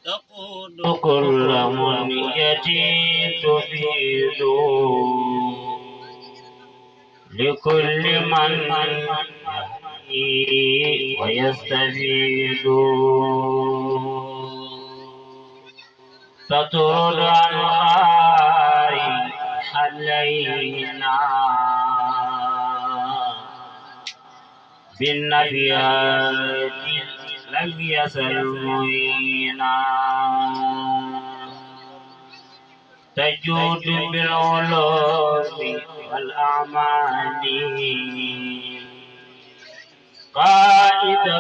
تقود كل منية تفيد لكل من يهدي ويستفيد تطرد عن خارج علينا بالنبيات لم يزل معينا تجود بالعلوم والأعمال قائدة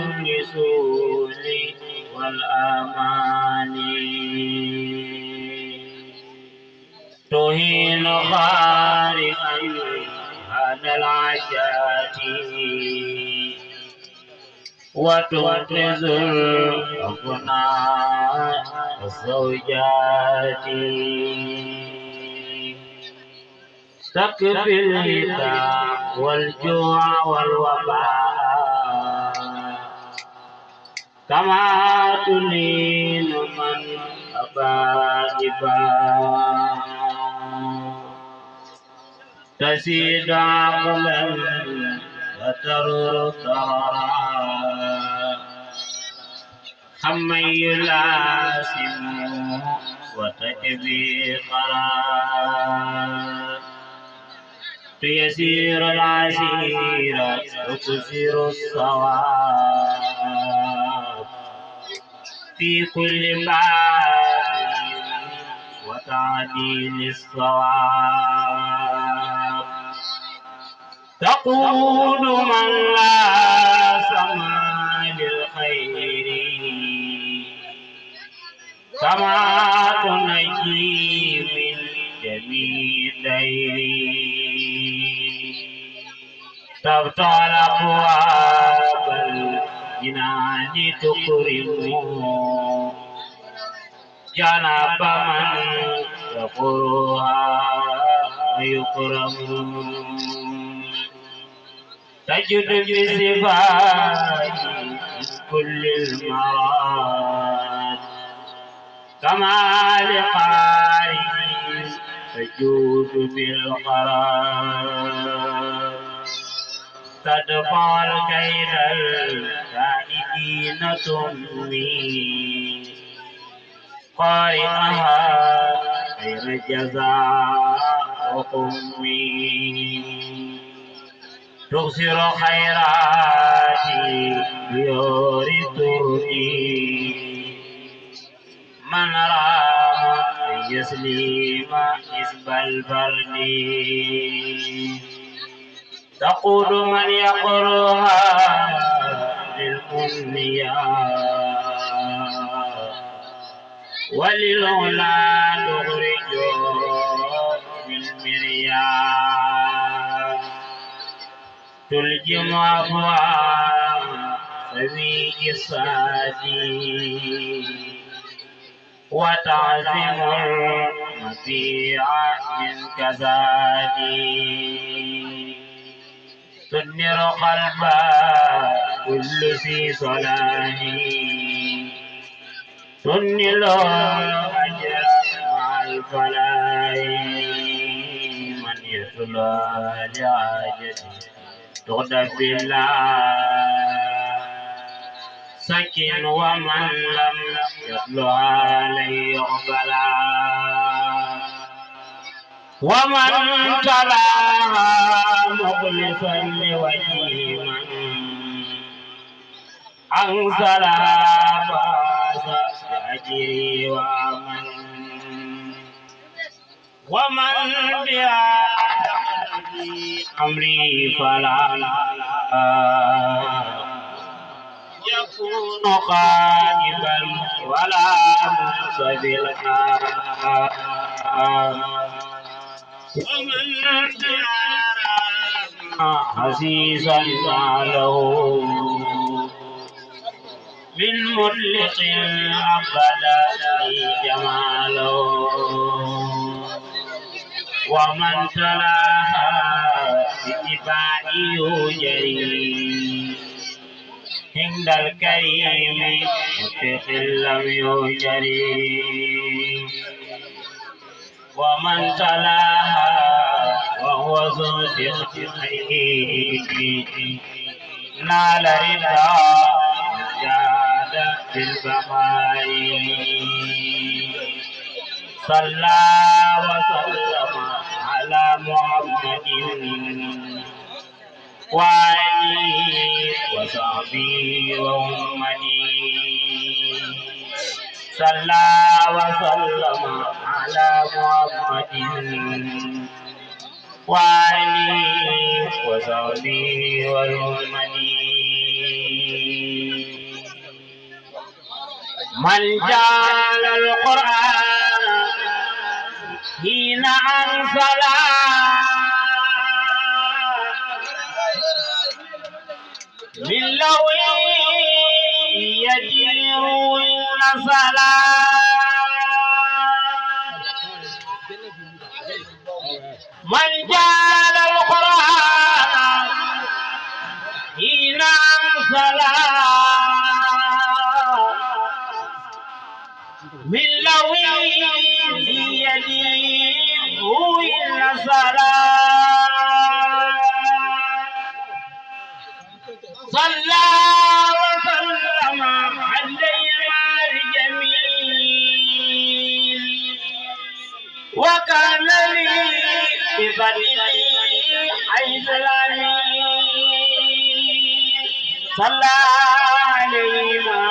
الرسول والآمال تهين خارقا هذا العجات وتنقذ الأبناء والزوجات تكفي الهدى والجوع والوباء كما تلين من أبى تزيد عقلا وترى حمي يلاسم وتكبي قرار تيسير العسير وتسير الصواب في كل باب وتعديل الصواب تقود من لا سمع للخير كما تنجي من جميع دير تفتح الأبواب الجنان تكرم جناب من يقرها ويكرم تجد بصفات كل المراد كما لقائه تجود بالقرار تدفع الكيد الكائدين تمي قارئها خير الجزاء وقمي تغسر خيراتي يورثني من رام يسلم حزب البرد تقود من يقرها للأمنياء وللعلا تخرج من مرياء تلجم أفواه سوي الصادي وتعزم المبيع من كزادي تنير قلبا كل ذي صلاح تنير أجر مع الفلاح من يتلى لعاجته تغدى بالله سكن ومن لم يتلو عليه يقبلا ومن تلاها مخلصا لوجهه من أنزلها فاز بأجره ومن بها أمري فلا يكون خائبا ولا منسبلا ومن عزيزا له من مطلق أبدا جماله ومن تلاها باتباعه يجري عند الكريم شيخ لم يجري ومن تلاها وهو ذو فقه نال رضا جاد في البقاء صلى وسلم على محمد وآله وصحبه وأمته صلى وسلم على محمد وآله وصحبه وأمته من جعل القرآن حين أنزل من لوي يدير نزل من جعل القرآن حين أنزل من لوي يدير نزل صلى وسلم علينا الجميل وكان لي بفضله حيث الأمين صلى علينا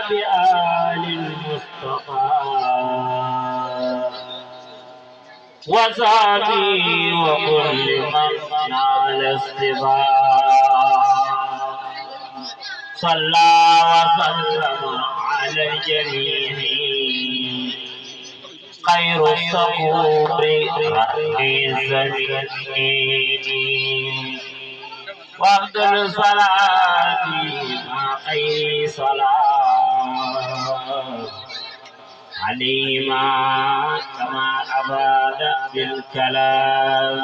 بآل المصطفى وصحبه وكل من نال استفاء صلى وسلم على الجميع خير الصبور رئيس الدين وافضل صلاة مع خير صلاة عليما كما أباد بالكلام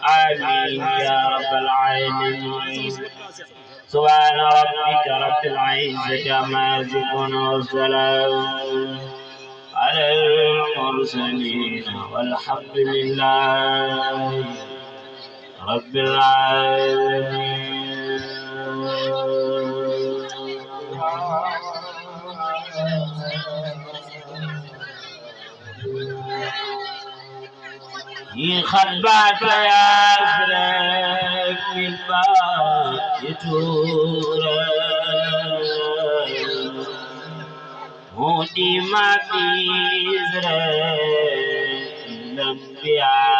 آمين يا رب العالمين سبحان ربك رب العزة عما يصفون والسلام على المرسلين والحمد لله رب العالمين. خبات يا فرق الباب تورا هودي ما بيزرق الانبياء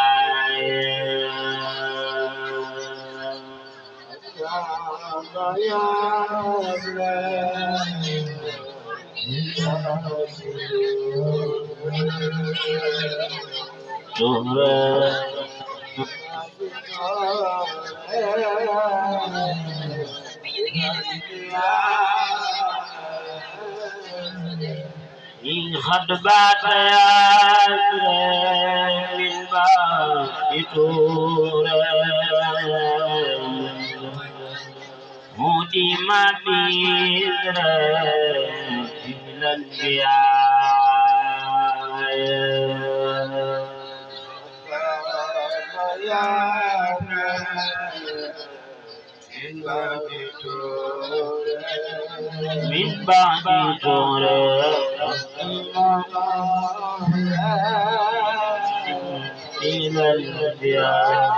إن خطبات من بعد تورا هودي ما بيزرق الانبياء من بعد تورا إلى الانبياء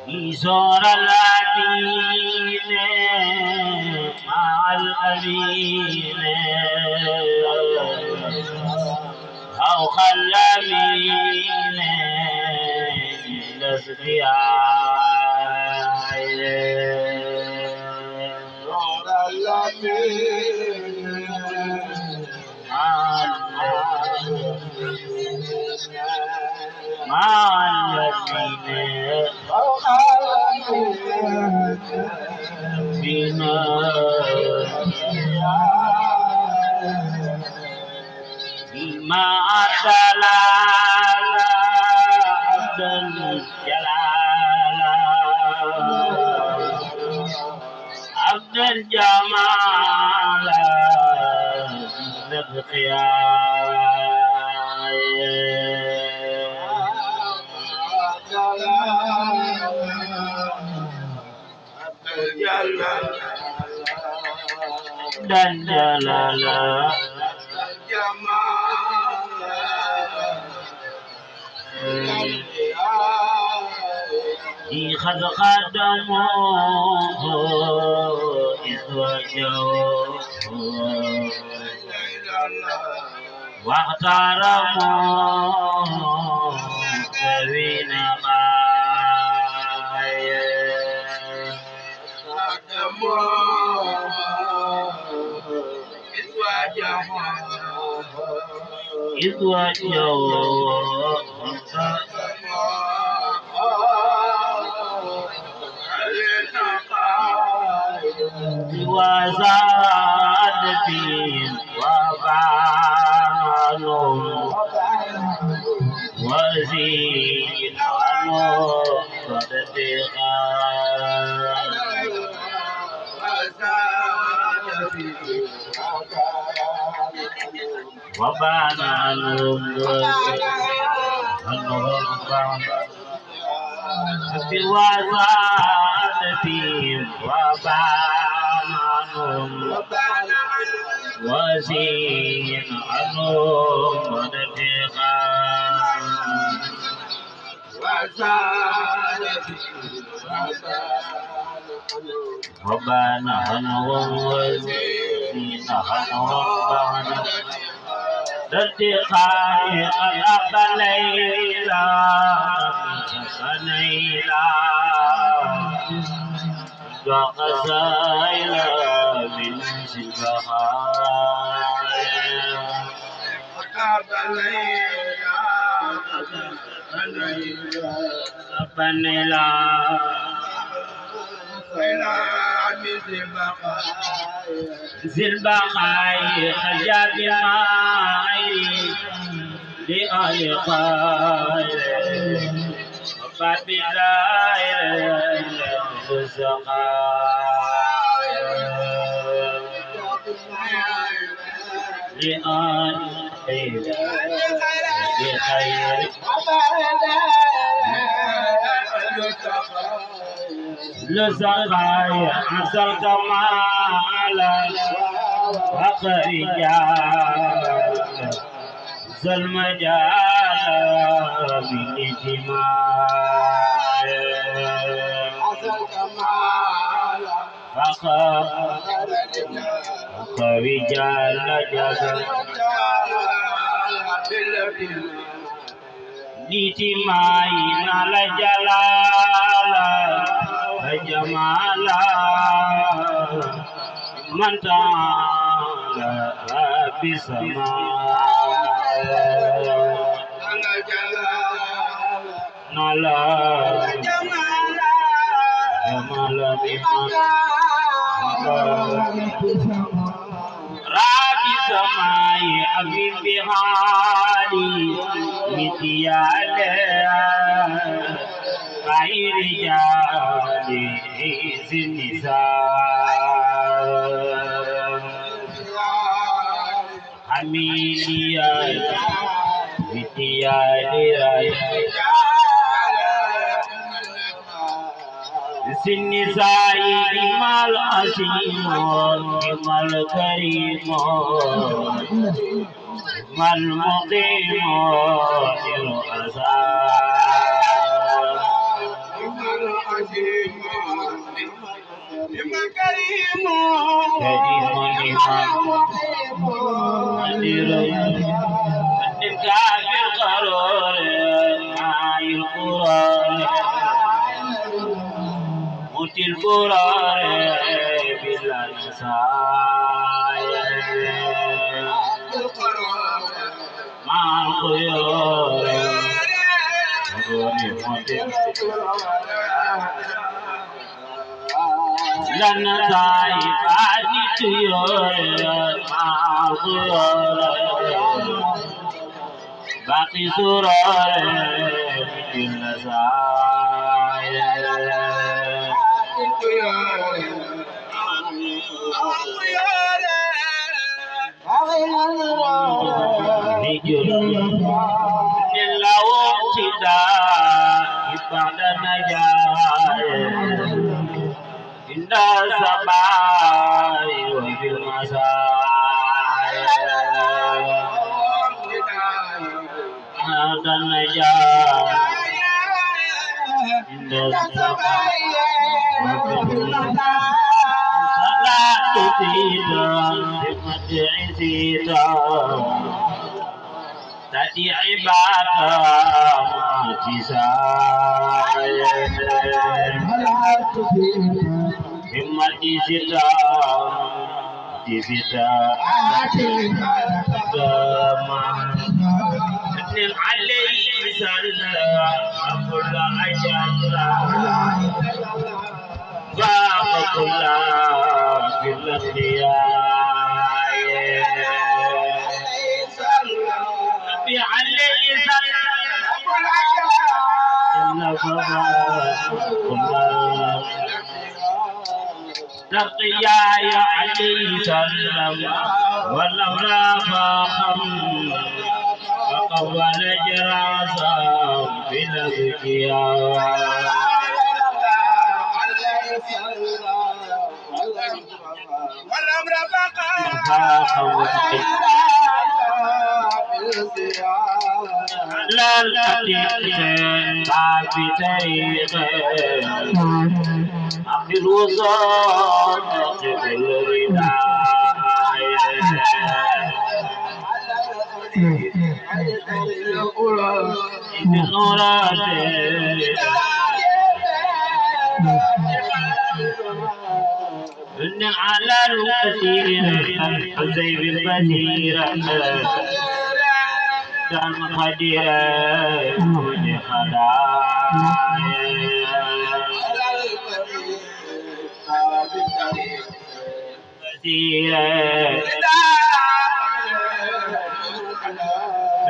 يزور الأمين مع الأمين أو خلامين الأصفياء يزور الأمين مع الذين بنا بما أتلال عبد الجلال عبد الجمال جمالا نبقيا dan jalala قد قدموه إذ وجهوه واغترموه كبين غاية إذ وجهوه وزاد فيهم وبالوا وزين عنه صدقا وبان عنهم وزاد فيهم وبان عنهم وزين عنهم صدقا وبان عنهم وزين عنهم ارتقاء ألق ليلا فنيلا وقسائل من سبها فنيلا زلبقاي خجاب ماي لآل خير وفات بداير السقاي لآل خير لسقاي عسلت مالا وخرجا ظلم جالا بالاجتماع عسلت مالا وخرجا لجزا لاجتماعنا لجلالا جمالا من تعالى بسماء نالا جمالا رابي سماء أبي بحالي متيالا غير جالي النساء حميليا بتيالي النساء جمال عظيم جمال كريم جمال مقيم كريم كافر قرار آي القرآن موت القرآن بلا نسايا مع الخيار لنا طائفات طيور مع الخيار باقي سرور مثل نسايا لو ابتداء بعد النجاة عند الصباح وفي المساء هذا النجاة عند الصباح وفي المساء صلاة سيدا بمدع سيدا تدي عبادة ما تساي همتي ستا تستا من عليه سلا كل أجل فاق كل في الأخيار عليه تقيا يا عليه سلم والأمر فاخم وقول جراسا بلغكيا والأمر فاخم لا الحديث في تاريخ أخذ وصاة كل رداية إن على الكثير زي بالبصيرة كان خديرا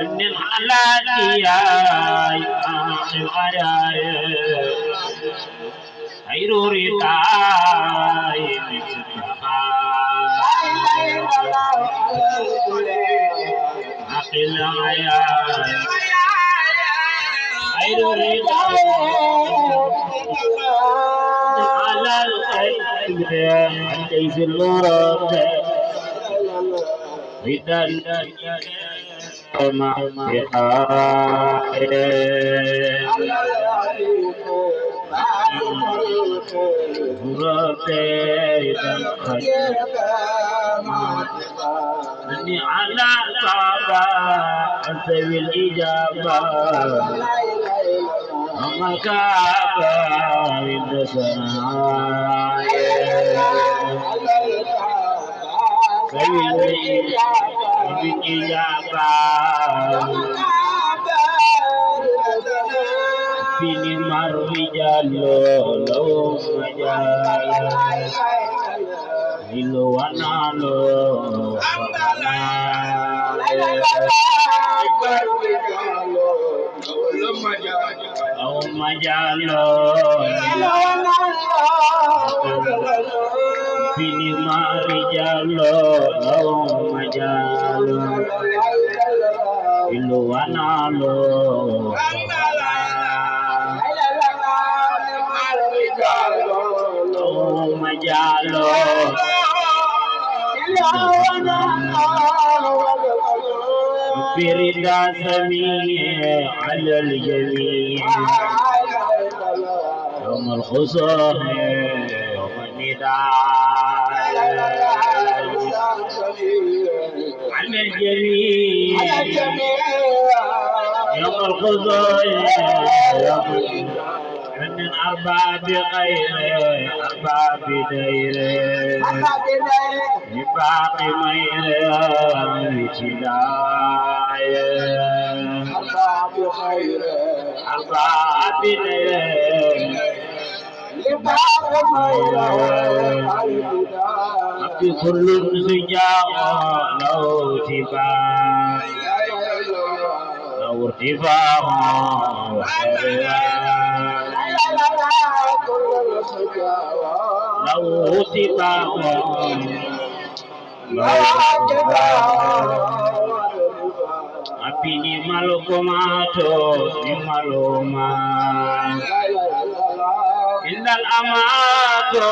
من الحلالية آخر غراية خير رقاي أقل عيان خير رقاي على الخير ليس الغرب رداء مع إني على صعبة أسوي الإجابة أما كعبة عند سنايا سوي الإجابة Bini marwi jalo lo majal Lilo wanalo Au majalo Bini marwi jalo lo majal Lilo wanalo Majalo بردا سميع على الجميع يوم الخصام يوم النداء على الجميع يوم الخصام من أرباب غير أرباب دير باقي مير ابتداء أرباب خير أرباب دير باقي مير أبي كل سجاء لو ارتفاع لو ارتفاع لو اتباع Apini malukumato ni maluma Indal amato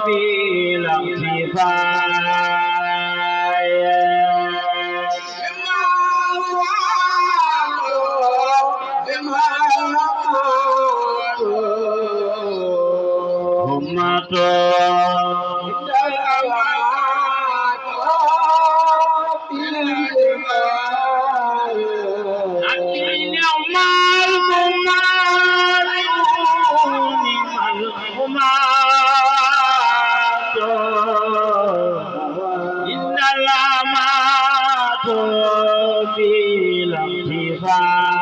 bilang sifaya Umato Indal amato bilang sifaya Apini malukumato Indal amato bilang sifaya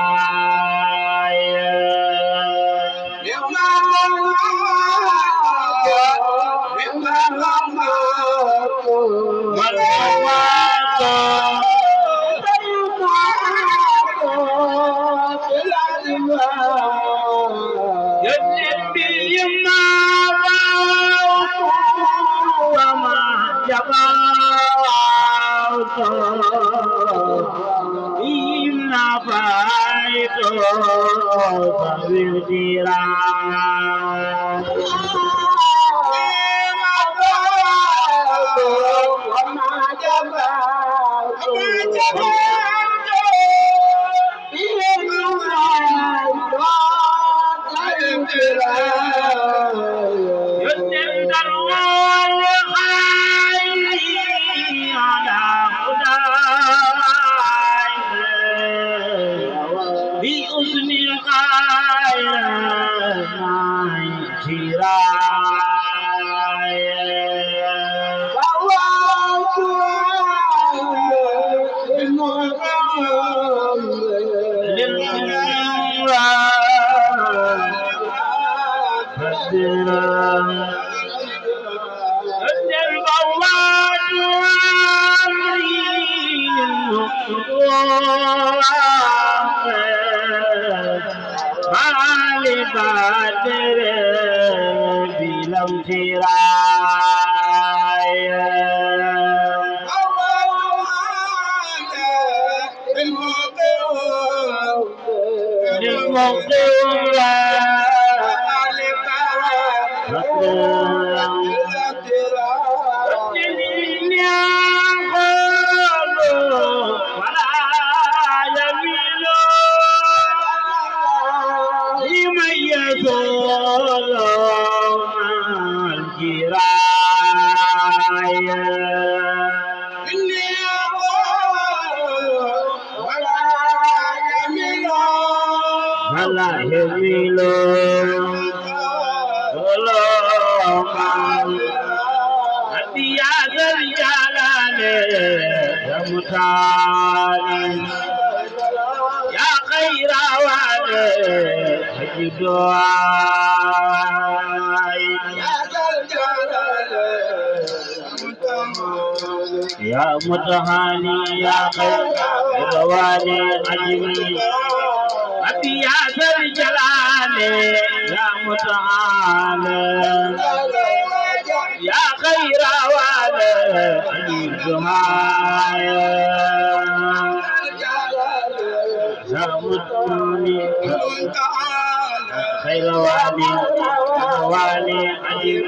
Ya mutahani ya khairwani ajmi Abi ya zal jalali ya mutahani ya khairwani ajmi ya mutahani khairwani ajmi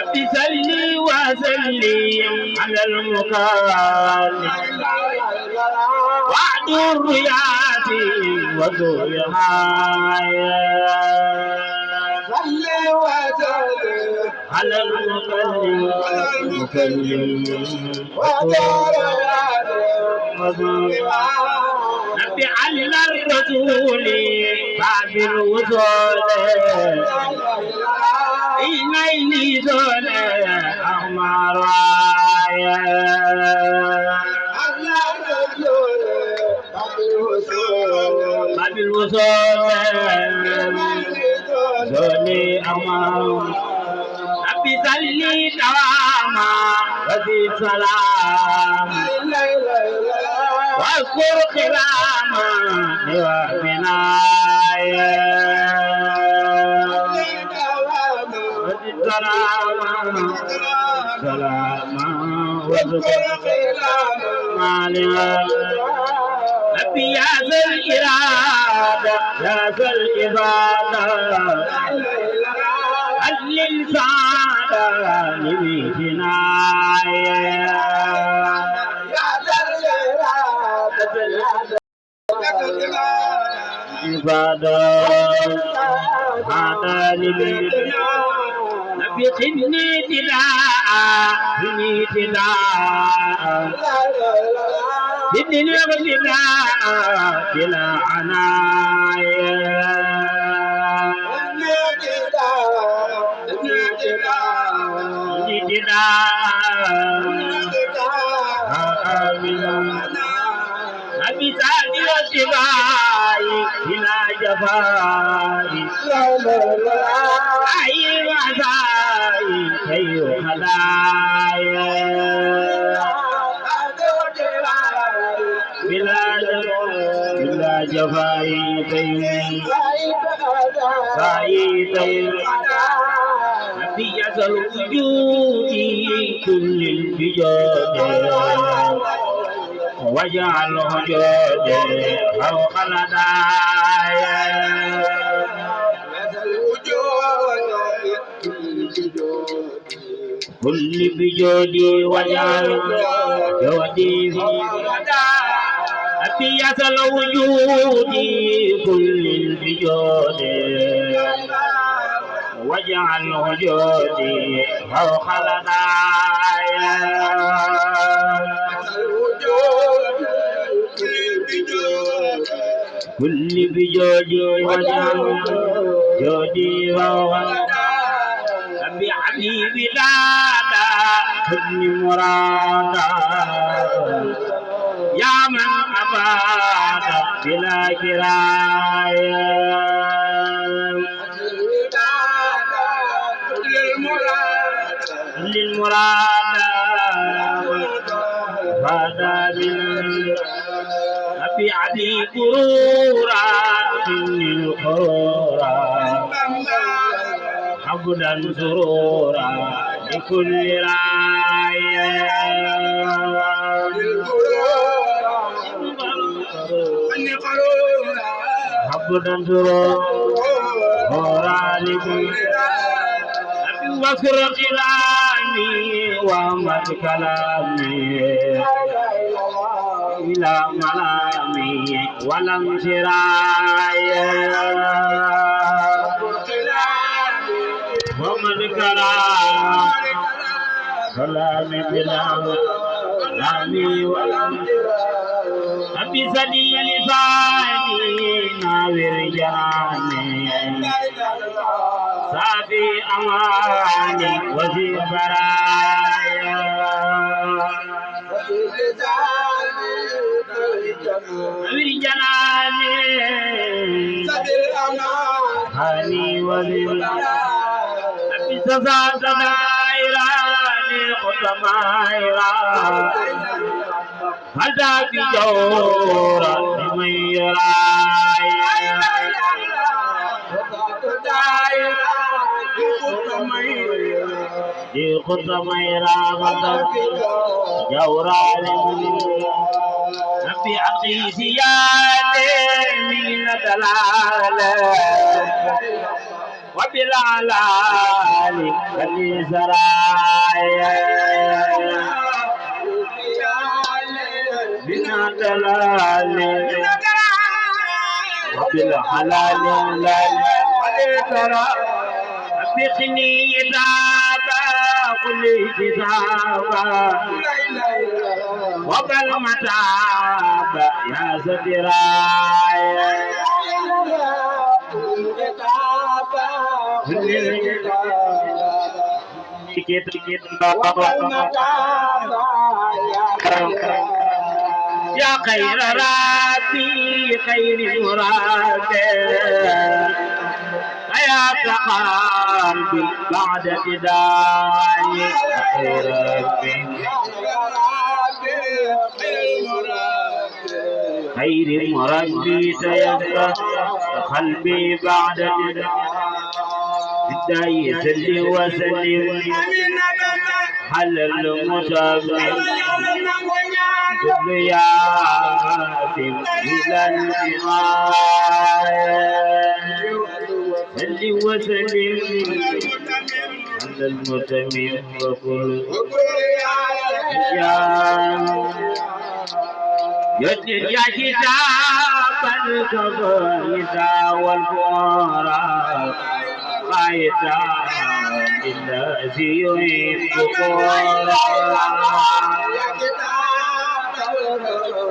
بسلي وسلي على المكان وعد الرياض وذويها صلي وسلم على المكلم وذويها نبي على الرسول باب الوصول إنني زول أحمر باب الوصول زولي أحمر نبي صلي دواما وفي سلام واذكر كلاما وبنايا سلاما وذكر كلاما ربي يا ذا الإرادة يا ذا الإبادة هل السعادة لبيتنا يا ذا الإرادة إبادة هذا لبيتنا نبي خدني تداء خدني تداء خدني تداء بلا عناية خدني تداء أبي سادي وسباي إلى جفاي أي وزاي كي خدايا بلا جفاي كي خدايا أبي يزل وجودي كل البجود وجعله جودي فوق الهدايا كل بجودي وجعله جودي أبي يزل وجودي كل البجود وجعله جودي فوق الهدايا كل بجودي وجعل جودي وغدا أبي حبيبي لادا كل مرادا يا من أباد بلا كرايا للمراد فادا أبي علي قرورا إني القرورا حبلا سرورا لكل راية حبلا سرورا لكل أبي وفر كلامي وأمد كلامي إلى ملامي ولم سرايا ومن كلامي بلا كلامي ولم أبي سدي لساني ناوير جاني صافي أماني وزي برايا أمير جناني هاني وزير أبي سزا دائراني قطمائرا هذا بجورا لميرايا di khutamaira madan jawrale nabi aqisiyate min dalala wa bilalali kali zaraya min dalali wa bilalali la tara بخني دابا كل كتابا وبالمتابا يا زدرايا يا خير ربي خير مراد يا قلبي بعد بداية خير مربي سيبقى قلبي بعد بداية سلي وسلم على المتمم ذريات إلى النهاية صل وسلم على المتمم وكل يدل يا كتاب الكبائر والبورات قايدا الذي يحب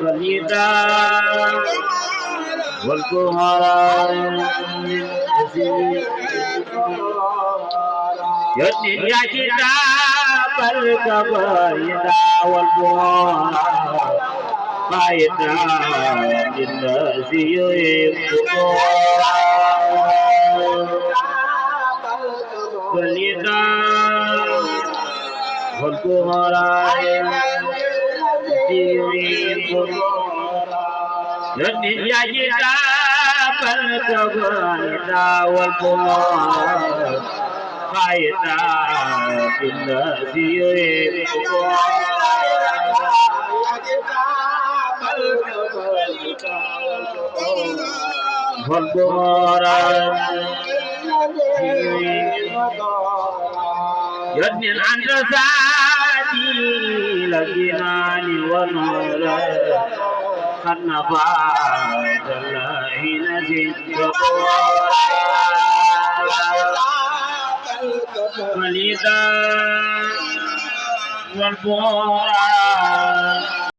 قايدا والبورات يدل يا كتاب الكبائر والبورات قايدا الذي يحب قايدا والبورات يدل يا كتاب الكبائر والبورات قايدا الذي يحب والبورات يدني عن رسالتي لجنان ونورا قد نفعت الله نزيد ولذا والبورات